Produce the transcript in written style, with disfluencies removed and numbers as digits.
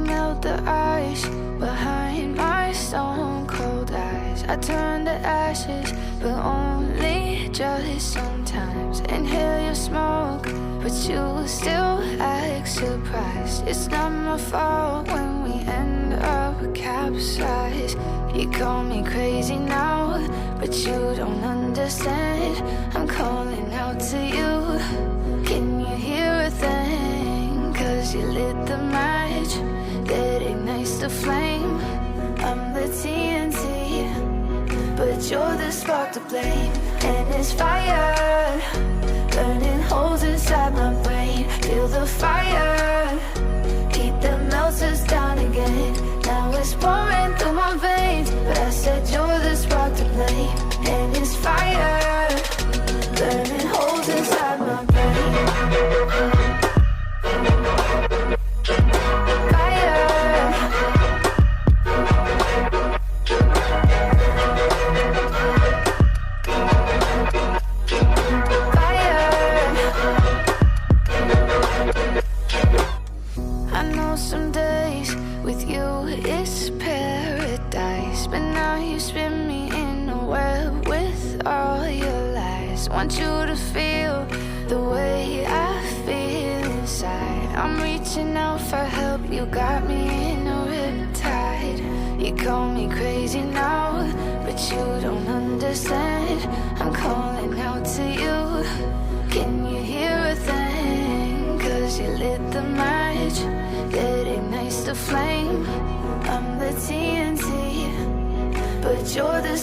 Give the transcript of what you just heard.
melt the ice behind my stone cold eyes. I turn to ashes, but only just sometimes. Inhale your smoke, but you still act surprised. It's not my fault when we end up capsized. You call me crazy now, but you don't understand. I'm calling out to you. Can you hear a thing? 'Cause you lit the match that ignites the flame. I'm the TNT, but you're the spark to blame. And it's fire, burning holes inside my brain. Feel the fire, heat that melts us down again. Now it's pouring through my veins, but I said you're the spark to blame. And it's fire, burning holes inside my brain. Some days with you it's paradise, but now you spin me in a web with all your lies. Want you to feel the way I feel inside. I'm reaching out for help, you got me in a riptide. You call me crazy now, but you don't understand. I'm calling out to you. Can you hear a thing? 'Cause you lit the match that ignites the flame. I'm the TNT, but you're the